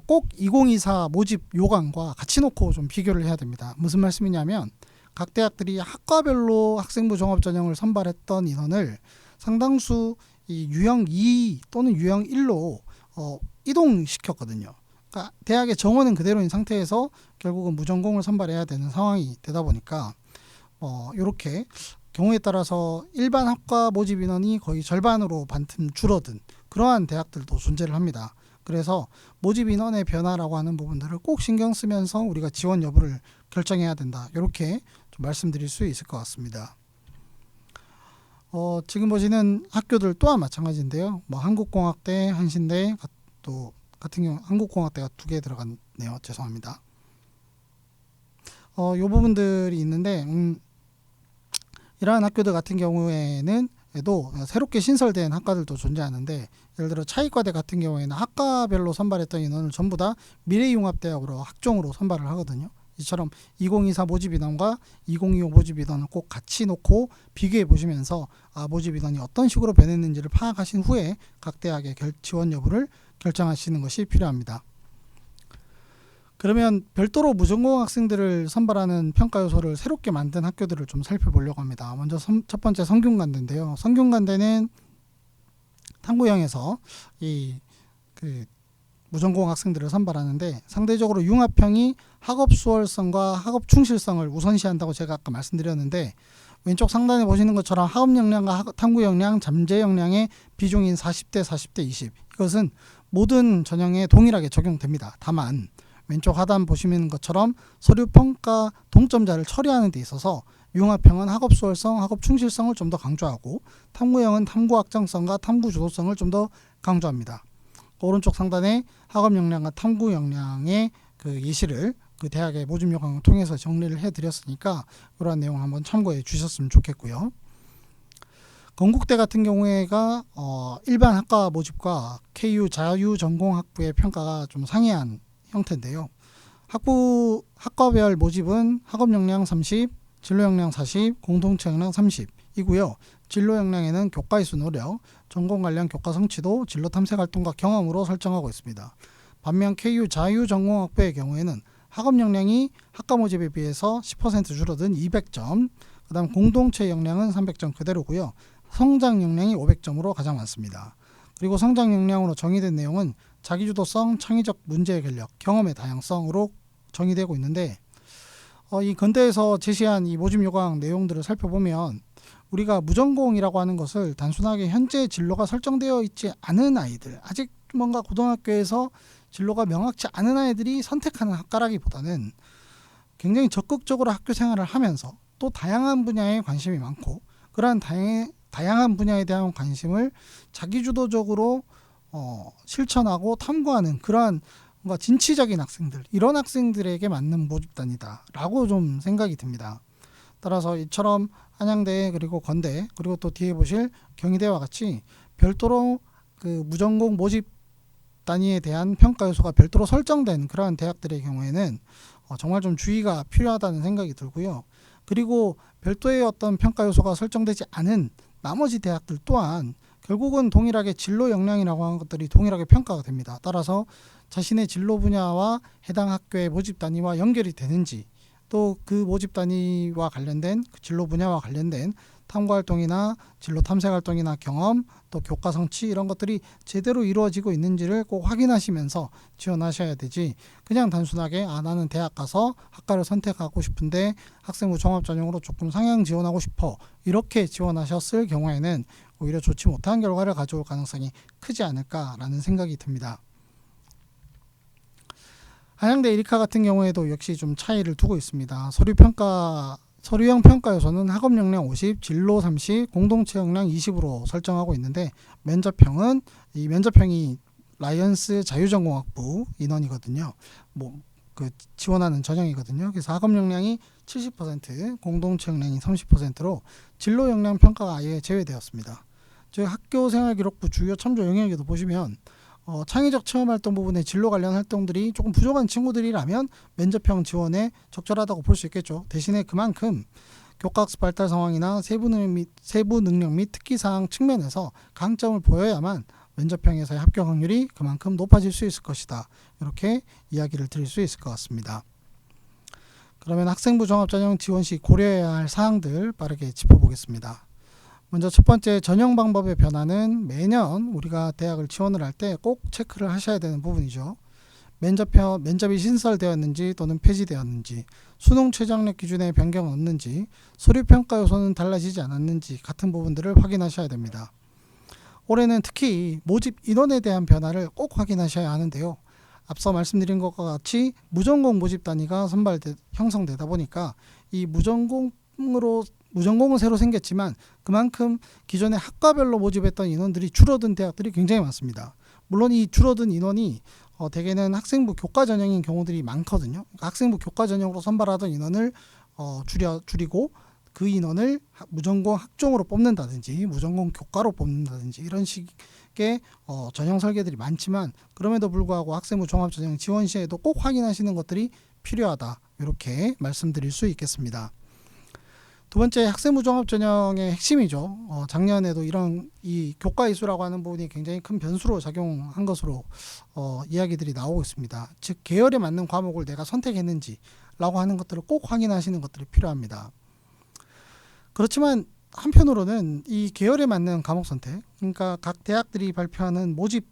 Speaker 1: 꼭 2024 모집 요강과 같이 놓고 좀 비교를 해야 됩니다. 무슨 말씀이냐면 각 대학들이 학과별로 학생부 종합 전형을 선발했던 인원을 상당수 이 유형 2 또는 유형 1로 이동시켰거든요. 그러니까 대학의 정원은 그대로인 상태에서 결국은 무전공을 선발해야 되는 상황이 되다 보니까 이렇게 경우에 따라서 일반 학과 모집 인원이 거의 절반으로 반틈 줄어든 그러한 대학들도 존재를 합니다. 그래서 모집 인원의 변화라고 하는 부분들을 꼭 신경 쓰면서 우리가 지원 여부를 결정해야 된다, 이렇게 좀 말씀드릴 수 있을 것 같습니다. 지금 보시는 학교들 또한 마찬가지인데요. 한국공학대, 한신대 또 같은 경우 한국공학대가 2개 들어갔네요. 죄송합니다. 이 부분들이 있는데 이러한 학교들 같은 경우에는 도 새롭게 신설된 학과들도 존재하는데, 예를 들어 차이과대 같은 경우에는 학과별로 선발했던 인원을 전부 다 미래융합대학으로 학종으로 선발을 하거든요. 이처럼 2024 모집 인원과 2025 모집 인원을 꼭 같이 놓고 비교해 보시면서 모집 인원이 어떤 식으로 변했는지를 파악하신 후에 각 대학의 지원 여부를 결정하시는 것이 필요합니다. 그러면 별도로 무전공 학생들을 선발하는 평가 요소를 새롭게 만든 학교들을 좀 살펴보려고 합니다. 먼저 첫 번째 성균관대인데요. 성균관대는 탐구형에서 무전공 학생들을 선발하는데 상대적으로 융합형이 학업 수월성과 학업 충실성을 우선시한다고 제가 아까 말씀드렸는데, 왼쪽 상단에 보시는 것처럼 학업 역량과 탐구 역량, 잠재 역량의 비중인 40대 40대 20, 이것은 모든 전형에 동일하게 적용됩니다. 다만 왼쪽 하단 보시는 것처럼 서류 평가 동점자를 처리하는 데 있어서 융합형은 학업 수월성, 학업 충실성을 좀 더 강조하고, 탐구형은 탐구 확장성과 탐구 주도성을 좀 더 강조합니다. 오른쪽 상단에 학업 역량과 탐구 역량의 그 예시를 그 대학의 모집 요강을 통해서 정리를 해드렸으니까 이러한 내용 한번 참고해 주셨으면 좋겠고요. 건국대 같은 경우에가 일반 학과 모집과 KU 자유전공학부의 평가가 좀 상이한 형태인데요. 학과별 모집은 학업 역량 30, 진로 역량 40, 공동체 역량 30이고요. 진로 역량에는 교과이수 노력, 전공 관련 교과 성취도, 진로 탐색 활동과 경험으로 설정하고 있습니다. 반면 KU 자유전공학부의 경우에는 학업 역량이 학과 모집에 비해서 10% 줄어든 200점, 그 다음 공동체 역량은 300점 그대로고요. 성장 역량이 500점으로 가장 많습니다. 그리고 성장 역량으로 정의된 내용은 자기주도성, 창의적 문제 해결력, 경험의 다양성으로 정의되고 있는데, 이 건대에서 제시한 이 모집 요강 내용들을 살펴보면 우리가 무전공이라고 하는 것을 단순하게 현재 진로가 설정되어 있지 않은 아이들, 아직 뭔가 고등학교에서 진로가 명확치 않은 아이들이 선택하는 학과라기보다는 굉장히 적극적으로 학교 생활을 하면서 또 다양한 분야에 관심이 많고, 그러한 다양한 분야에 대한 관심을 자기주도적으로 실천하고 탐구하는 그러한 뭔가 진취적인 학생들, 이런 학생들에게 맞는 모집단이다라고 좀 생각이 듭니다. 따라서 이처럼 한양대 그리고 건대 그리고 또 뒤에 보실 경희대와 같이 별도로 그 무전공 모집 단위에 대한 평가 요소가 별도로 설정된 그러한 대학들의 경우에는 정말 좀 주의가 필요하다는 생각이 들고요. 그리고 별도의 어떤 평가 요소가 설정되지 않은 나머지 대학들 또한 결국은 동일하게 진로 역량이라고 하는 것들이 동일하게 평가가 됩니다. 따라서 자신의 진로 분야와 해당 학교의 모집 단위와 연결이 되는지, 또 그 모집 단위와 관련된 그 진로 분야와 관련된 탐구 활동이나 진로 탐색 활동이나 경험, 또 교과 성취 이런 것들이 제대로 이루어지고 있는지를 꼭 확인하시면서 지원하셔야 되지, 그냥 단순하게 나는 대학 가서 학과를 선택하고 싶은데 학생부 종합 전형으로 조금 상향 지원하고 싶어, 이렇게 지원하셨을 경우에는 오히려 좋지 못한 결과를 가져올 가능성이 크지 않을까라는 생각이 듭니다. 한양대 에리카 같은 경우에도 역시 좀 차이를 두고 있습니다. 서류형 평가 요소는 학업 역량 50, 진로 30, 공동체 역량 20으로 설정하고 있는데, 면접형은 이 면접형이 라이언스 자유전공학부 인원이거든요. 그 지원하는 전형이거든요. 그래서 학업 역량이 70%, 공동체 역량이 30%로 진로 역량 평가가 아예 제외되었습니다. 즉 학교 생활 기록부 주요 참조 영역에도 보시면 창의적 체험 활동 부분의 진로 관련 활동들이 조금 부족한 친구들이라면 면접형 지원에 적절하다고 볼 수 있겠죠. 대신에 그만큼 교과학습 발달 상황이나 세부 능력 및 특기사항 측면에서 강점을 보여야만 면접형에서의 합격 확률이 그만큼 높아질 수 있을 것이다. 이렇게 이야기를 드릴 수 있을 것 같습니다. 그러면 학생부 종합전형 지원 시 고려해야 할 사항들 빠르게 짚어보겠습니다. 먼저 첫 번째, 전형 방법의 변화는 매년 우리가 대학을 지원을 할 때 꼭 체크를 하셔야 되는 부분이죠. 면접이 신설되었는지 또는 폐지되었는지, 수능 최저학력 기준에 변경은 없는지, 서류 평가 요소는 달라지지 않았는지 같은 부분들을 확인하셔야 됩니다. 올해는 특히 모집 인원에 대한 변화를 꼭 확인하셔야 하는데요. 앞서 말씀드린 것과 같이 무전공 모집 단위가 형성되다 보니까 이 무전공은 새로 생겼지만 그만큼 기존에 학과별로 모집했던 인원들이 줄어든 대학들이 굉장히 많습니다. 물론 이 줄어든 인원이 대개는 학생부 교과 전형인 경우들이 많거든요. 그러니까 학생부 교과 전형으로 선발하던 인원을 줄이고 그 인원을 무전공 학종으로 뽑는다든지 무전공 교과로 뽑는다든지 이런 식의 전형 설계들이 많지만, 그럼에도 불구하고 학생부 종합전형 지원 시에도 꼭 확인하시는 것들이 필요하다, 이렇게 말씀드릴 수 있겠습니다. 두 번째, 학생부 종합전형의 핵심이죠. 작년에도 이 교과 이수라고 하는 부분이 굉장히 큰 변수로 작용한 것으로 이야기들이 나오고 있습니다. 즉 계열에 맞는 과목을 내가 선택했는지 라고 하는 것들을 꼭 확인하시는 것들이 필요합니다. 그렇지만 한편으로는 이 계열에 맞는 과목 선택, 그러니까 각 대학들이 발표하는 모집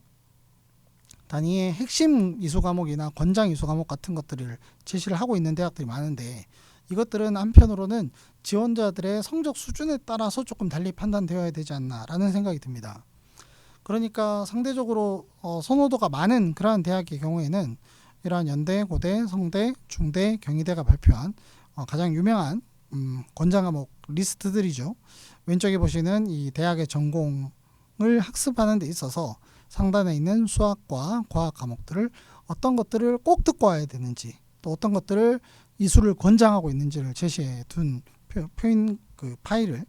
Speaker 1: 단위의 핵심 이수 과목이나 권장 이수 과목 같은 것들을 제시를 하고 있는 대학들이 많은데, 이것들은 한편으로는 지원자들의 성적 수준에 따라서 조금 달리 판단되어야 되지 않나라는 생각이 듭니다. 그러니까 상대적으로 선호도가 많은 그러한 대학의 경우에는 이러한 연대, 고대, 성대, 중대, 경희대가 발표한 가장 유명한 권장 과목 리스트들이죠. 왼쪽에 보시는 이 대학의 전공을 학습하는 데 있어서 상단에 있는 수학과 과학 과목들을 어떤 것들을 꼭 듣고 와야 되는지, 또 어떤 것들을 이수를 권장하고 있는지를 제시해 둔 그 파일을,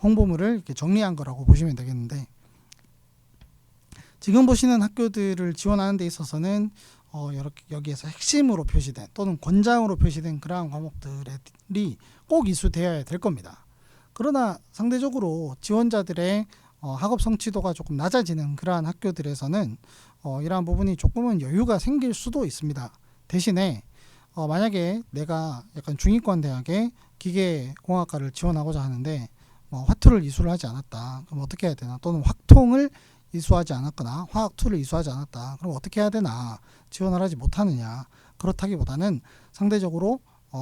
Speaker 1: 홍보물을 이렇게 정리한 거라고 보시면 되겠는데, 지금 보시는 학교들을 지원하는 데 있어서는 여기에서 핵심으로 표시된 또는 권장으로 표시된 그러한 과목들이 꼭 이수되어야 될 겁니다. 그러나 상대적으로 지원자들의 학업 성취도가 조금 낮아지는 그러한 학교들에서는 이러한 부분이 조금은 여유가 생길 수도 있습니다. 대신에 만약에 내가 약간 중위권 대학에 기계공학과를 지원하고자 하는데 화투를 이수를 하지 않았다. 그럼 어떻게 해야 되나? 또는 확통을 이수하지 않았거나 화학2를 이수하지 않았다. 그럼 어떻게 해야 되나? 지원을 하지 못하느냐? 그렇다기보다는 상대적으로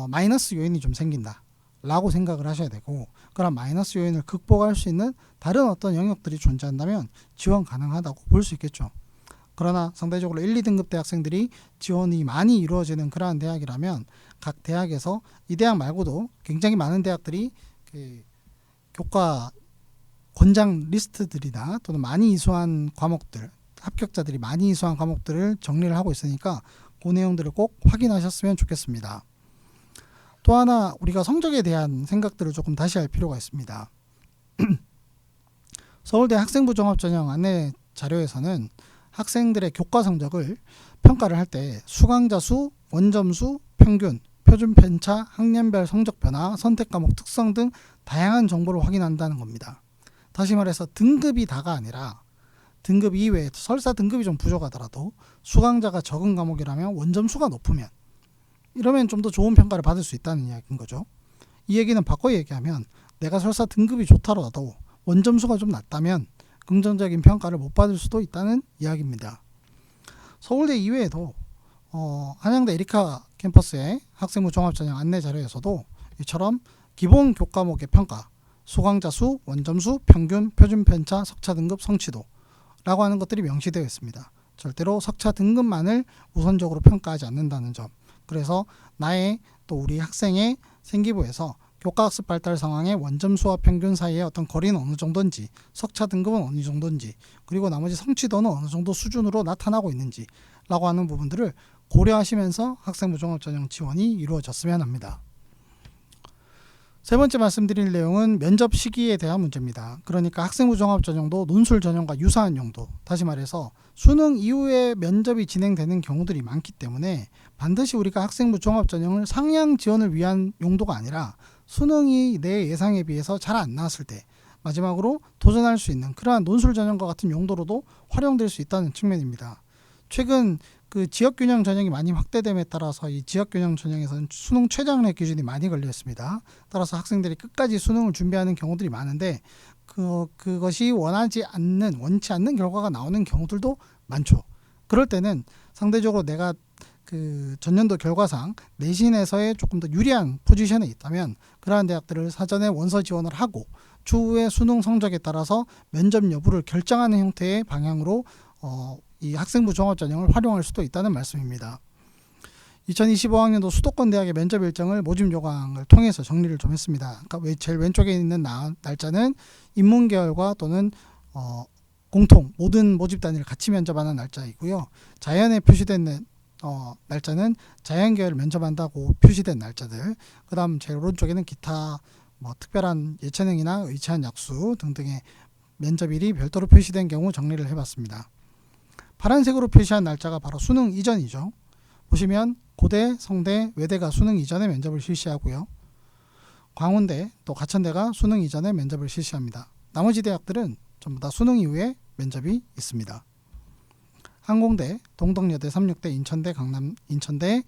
Speaker 1: 마이너스 요인이 좀 생긴다 라고 생각을 하셔야 되고, 그런 마이너스 요인을 극복할 수 있는 다른 어떤 영역들이 존재한다면 지원 가능하다고 볼 수 있겠죠. 그러나 상대적으로 1, 2등급 대학생들이 지원이 많이 이루어지는 그러한 대학이라면 각 대학에서 이 대학 말고도 굉장히 많은 대학들이 교과 권장 리스트들이나 또는 많이 이수한 과목들, 합격자들이 많이 이수한 과목들을 정리를 하고 있으니까 그 내용들을 꼭 확인하셨으면 좋겠습니다. 또 하나 우리가 성적에 대한 생각들을 조금 다시 할 필요가 있습니다. 서울대 학생부 종합전형 안내 자료에서는 학생들의 교과 성적을 평가를 할 때 수강자 수, 원점수, 평균, 표준 편차, 학년별 성적 변화, 선택 과목 특성 등 다양한 정보를 확인한다는 겁니다. 다시 말해서 등급이 다가 아니라 등급 이외에 설사 등급이 좀 부족하더라도 수강자가 적은 과목이라면 원점수가 높으면 이러면 좀 더 좋은 평가를 받을 수 있다는 이야기인 거죠. 이 얘기는 바꿔 얘기하면 내가 설사 등급이 좋더라도 원점수가 좀 낮다면 긍정적인 평가를 못 받을 수도 있다는 이야기입니다. 서울대 이외에도 한양대 에리카 캠퍼스의 학생부 종합전형 안내 자료에서도 이처럼 기본 교과목의 평가, 수강자 수, 원점수, 평균, 표준 편차, 석차 등급, 성취도 라고 하는 것들이 명시되어 있습니다. 절대로 석차 등급만을 우선적으로 평가하지 않는다는 점. 그래서 나의 또 우리 학생의 생기부에서 교과학습 발달 상황의 원점수와 평균 사이의 어떤 거리는 어느 정도인지, 석차 등급은 어느 정도인지, 그리고 나머지 성취도는 어느 정도 수준으로 나타나고 있는지 라고 하는 부분들을 고려하시면서 학생부 종합전형 지원이 이루어졌으면 합니다. 세 번째 말씀드릴 내용은 면접 시기에 대한 문제입니다. 그러니까 학생부 종합전형도 논술 전형과 유사한 용도, 다시 말해서 수능 이후에 면접이 진행되는 경우들이 많기 때문에 반드시 우리가 학생부 종합전형을 상향 지원을 위한 용도가 아니라 수능이 내 예상에 비해서 잘 안 나왔을 때 마지막으로 도전할 수 있는 그러한 논술 전형과 같은 용도로도 활용될 수 있다는 측면입니다. 최근 그 지역균형 전형이 많이 확대됨에 따라서 이 지역균형 전형에서는 수능 최저학력 기준이 많이 걸려 있습니다. 따라서 학생들이 끝까지 수능을 준비하는 경우들이 많은데 그것이 원치 않는 결과가 나오는 경우들도 많죠. 그럴 때는 상대적으로 내가 그 전년도 결과상 내신에서의 조금 더 유리한 포지션에 있다면 그러한 대학들을 사전에 원서 지원을 하고 추후에 수능 성적에 따라서 면접 여부를 결정하는 형태의 방향으로 이 학생부 종합전형을 활용할 수도 있다는 말씀입니다. 2025학년도 수도권 대학의 면접 일정을 모집 요강을 통해서 정리를 좀 했습니다. 그러니까 제일 왼쪽에 있는 날짜는 인문계열과 또는 공통 모든 모집 단위를 같이 면접하는 날짜이고요. 자연에 표시된 날짜는 자연계열을 면접한다고 표시된 날짜들. 그 다음 제일 오른쪽에는 기타 특별한 예체능이나 의체한 약수 등등의 면접일이 별도로 표시된 경우 정리를 해봤습니다. 파란색으로 표시한 날짜가 바로 수능 이전이죠. 보시면 고대, 성대, 외대가 수능 이전에 면접을 실시하고요. 광운대, 또 가천대가 수능 이전에 면접을 실시합니다. 나머지 대학들은 전부 다 수능 이후에 면접이 있습니다. 항공대, 동덕여대, 삼육대, 인천대, 인천대,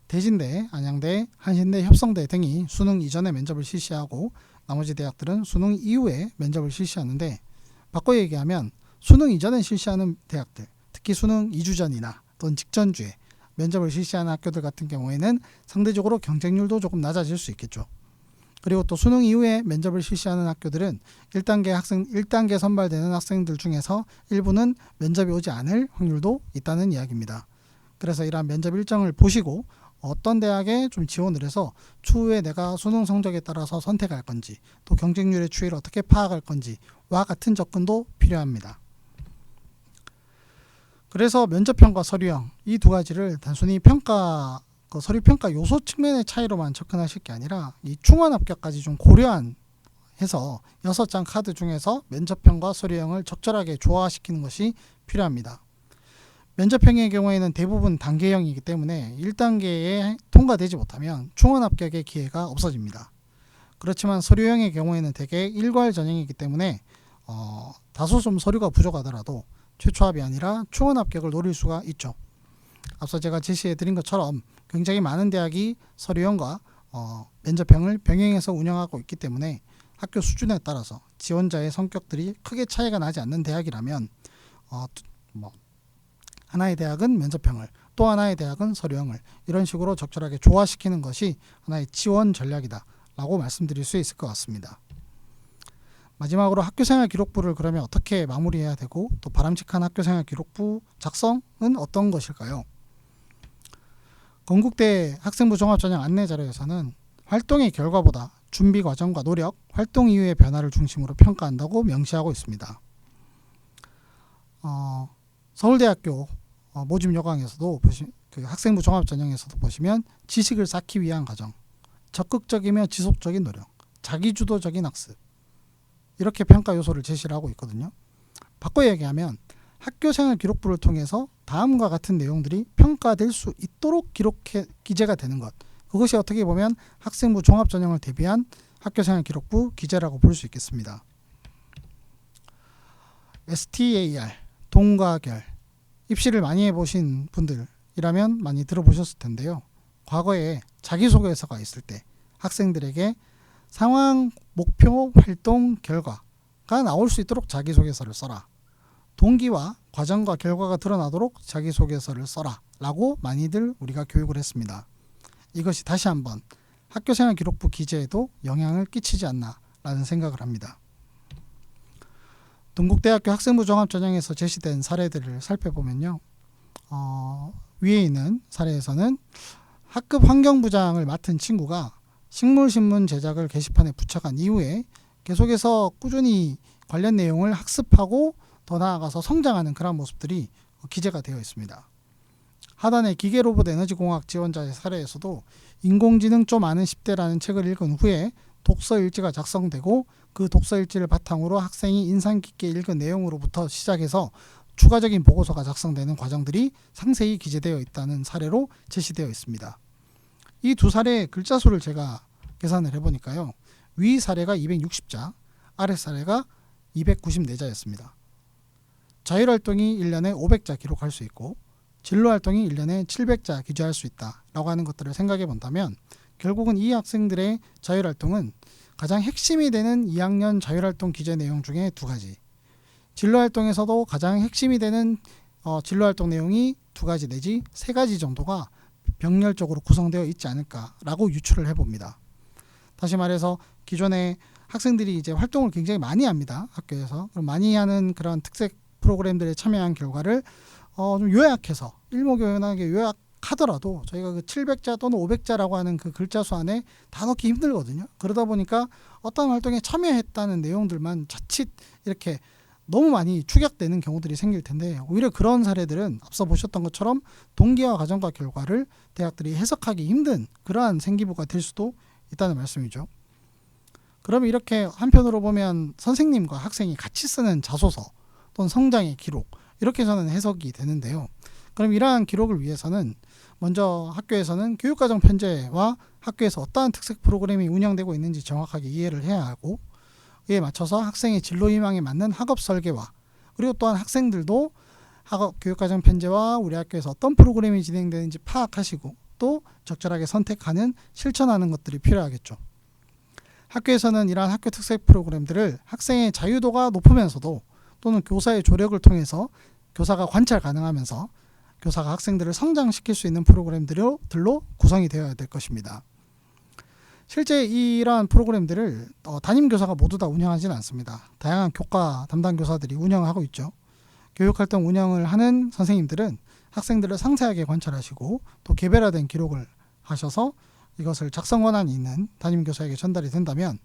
Speaker 1: 대진대, 안양대, 한신대, 협성대 등이 수능 이전에 면접을 실시하고 나머지 대학들은 수능 이후에 면접을 실시하는데 바꿔 얘기하면 수능 이전에 실시하는 대학들, 특히 수능 2주 전이나 또는 직전주에 면접을 실시하는 학교들 같은 경우에는 상대적으로 경쟁률도 조금 낮아질 수 있겠죠. 그리고 또 수능 이후에 면접을 실시하는 학교들은 1단계 선발되는 학생들 중에서 일부는 면접이 오지 않을 확률도 있다는 이야기입니다. 그래서 이러한 면접 일정을 보시고 어떤 대학에 좀 지원을 해서 추후에 내가 수능 성적에 따라서 선택할 건지 또 경쟁률의 추이를 어떻게 파악할 건지와 같은 접근도 필요합니다. 그래서 면접형과 서류형 이 두 가지를 단순히 서류 평가 요소 측면의 차이로만 접근하실 게 아니라 이 충원 합격까지 좀 고려해서 6장 카드 중에서 면접형과 서류형을 적절하게 조화시키는 것이 필요합니다. 면접형의 경우에는 대부분 단계형이기 때문에 1단계에 통과되지 못하면 충원 합격의 기회가 없어집니다. 그렇지만 서류형의 경우에는 대개 일괄 전형이기 때문에 다소 좀 서류가 부족하더라도 최초합이 아니라 충원 합격을 노릴 수가 있죠. 앞서 제가 제시해 드린 것처럼 굉장히 많은 대학이 서류형과 면접형을 병행해서 운영하고 있기 때문에 학교 수준에 따라서 지원자의 성격들이 크게 차이가 나지 않는 대학이라면 하나의 대학은 면접형을 또 하나의 대학은 서류형을 이런 식으로 적절하게 조화시키는 것이 하나의 지원 전략이다 라고 말씀드릴 수 있을 것 같습니다. 마지막으로 학교생활 기록부를 그러면 어떻게 마무리해야 되고 또 바람직한 학교생활 기록부 작성은 어떤 것일까요? 건국대 학생부 종합전형 안내 자료에서는 활동의 결과보다 준비 과정과 노력, 활동 이후의 변화를 중심으로 평가한다고 명시하고 있습니다. 서울대학교 모집 요강에서도 그 학생부 종합전형에서도 보시면 지식을 쌓기 위한 과정, 적극적이며 지속적인 노력, 자기주도적인 학습, 이렇게 평가 요소를 제시를 하고 있거든요. 바꿔 얘기하면 학교생활 기록부를 통해서 다음과 같은 내용들이 평가될 수 있도록 기재가 되는 것, 그것이 어떻게 보면 학생부 종합전형을 대비한 학교생활 기록부 기재라고 볼 수 있겠습니다. STAR, 동과결, 입시를 많이 해보신 분들이라면 많이 들어보셨을 텐데요. 과거에 자기소개서가 있을 때 학생들에게 상황, 목표, 활동, 결과가 나올 수 있도록 자기소개서를 써라. 동기와 과정과 결과가 드러나도록 자기소개서를 써라 라고 많이들 우리가 교육을 했습니다. 이것이 다시 한번 학교생활 기록부 기재에도 영향을 끼치지 않나 라는 생각을 합니다. 동국대학교 학생부 종합전형에서 제시된 사례들을 살펴보면요. 위에 있는 사례에서는 학급 환경부장을 맡은 친구가 식물신문 제작을 게시판에 부착한 이후에 계속해서 꾸준히 관련 내용을 학습하고 더 나아가서 성장하는 그런 모습들이 기재가 되어 있습니다. 하단의 기계로봇 에너지공학 지원자의 사례에서도 인공지능 좀 아는 10대라는 책을 읽은 후에 독서일지가 작성되고 그 독서일지를 바탕으로 학생이 인상 깊게 읽은 내용으로부터 시작해서 추가적인 보고서가 작성되는 과정들이 상세히 기재되어 있다는 사례로 제시되어 있습니다. 이 두 사례의 글자 수를 제가 계산을 해보니까요. 위 사례가 260자, 아래 사례가 294자였습니다. 자율활동이 1년에 500자 기록할 수 있고 진로활동이 1년에 700자 기재할 수 있다라고 하는 것들을 생각해 본다면 결국은 이 학생들의 자율활동은 가장 핵심이 되는 2학년 자율활동 기재 내용 중에 두 가지, 진로활동에서도 가장 핵심이 되는 진로활동 내용이 두 가지 내지 세 가지 정도가 병렬적으로 구성되어 있지 않을까라고 유추를 해봅니다. 다시 말해서 기존에 학생들이 이제 활동을 굉장히 많이 합니다. 학교에서. 그럼 많이 하는 그런 특색 프로그램들에 참여한 결과를 좀 요약해서 일목요연하게 요약하더라도 저희가 그 700자 또는 500자라고 하는 그 글자 수 안에 다 넣기 힘들거든요. 그러다 보니까 어떤 활동에 참여했다는 내용들만 자칫 이렇게 너무 많이 축약되는 경우들이 생길 텐데 오히려 그런 사례들은 앞서 보셨던 것처럼 동기와 과정과 결과를 대학들이 해석하기 힘든 그러한 생기부가 될 수도 있다는 말씀이죠. 그러면 이렇게 한편으로 보면 선생님과 학생이 같이 쓰는 자소서 또는 성장의 기록 이렇게 저는 해석이 되는데요. 그럼 이러한 기록을 위해서는 먼저 학교에서는 교육과정 편제와 학교에서 어떠한 특색 프로그램이 운영되고 있는지 정확하게 이해를 해야 하고 이에 맞춰서 학생의 진로 희망에 맞는 학업 설계와 그리고 또한 학생들도 학업 교육과정 편제와 우리 학교에서 어떤 프로그램이 진행되는지 파악하시고 또 적절하게 선택하는 실천하는 것들이 필요하겠죠. 학교에서는 이러한 학교 특색 프로그램들을 학생의 자유도가 높으면서도 또는 교사의 조력을 통해서 교사가 관찰 가능하면서 교사가 학생들을 성장시킬 수 있는 프로그램들로 구성이 되어야 될 것입니다. 실제 이러한 프로그램들을 담임교사가 모두 다 운영하지는 않습니다. 다양한 교과 담당 교사들이 운영하고 있죠. 교육활동 운영을 하는 선생님들은 학생들을 상세하게 관찰하시고 또 개별화된 기록을 하셔서 이것을 작성 권한이 있는 담임교사에게 전달이 된다면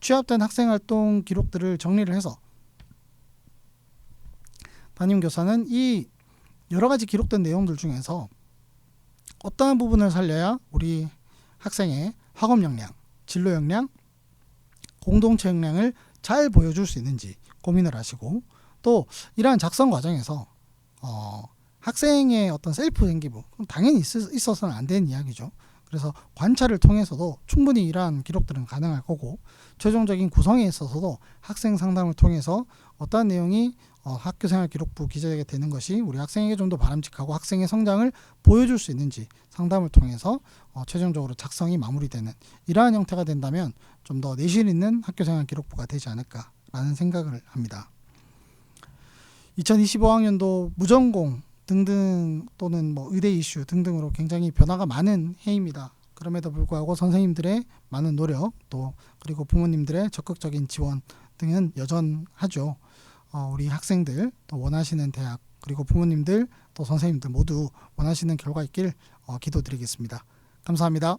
Speaker 1: 취합된 학생활동 기록들을 정리를 해서 담임교사는 이 여러 가지 기록된 내용들 중에서 어떠한 부분을 살려야 우리 학생의 학업 역량, 진로 역량, 공동체 역량을 잘 보여줄 수 있는지 고민을 하시고 또 이러한 작성 과정에서 학생의 어떤 셀프 생기부 당연히 있어서는 안 되는 이야기죠. 그래서 관찰을 통해서도 충분히 이러한 기록들은 가능할 거고 최종적인 구성에 있어서도 학생 상담을 통해서 어떠한 내용이 학교생활 기록부 기재되게 되는 것이 우리 학생에게 좀 더 바람직하고 학생의 성장을 보여줄 수 있는지 상담을 통해서 최종적으로 작성이 마무리되는 이러한 형태가 된다면 좀 더 내실 있는 학교생활 기록부가 되지 않을까라는 생각을 합니다. 2025학년도 무전공 등등 또는 의대 이슈 등등으로 굉장히 변화가 많은 해입니다. 그럼에도 불구하고 선생님들의 많은 노력 또 그리고 부모님들의 적극적인 지원 등은 여전하죠. 우리 학생들 또 원하시는 대학 그리고 부모님들 또 선생님들 모두 원하시는 결과 있길 기도드리겠습니다. 감사합니다.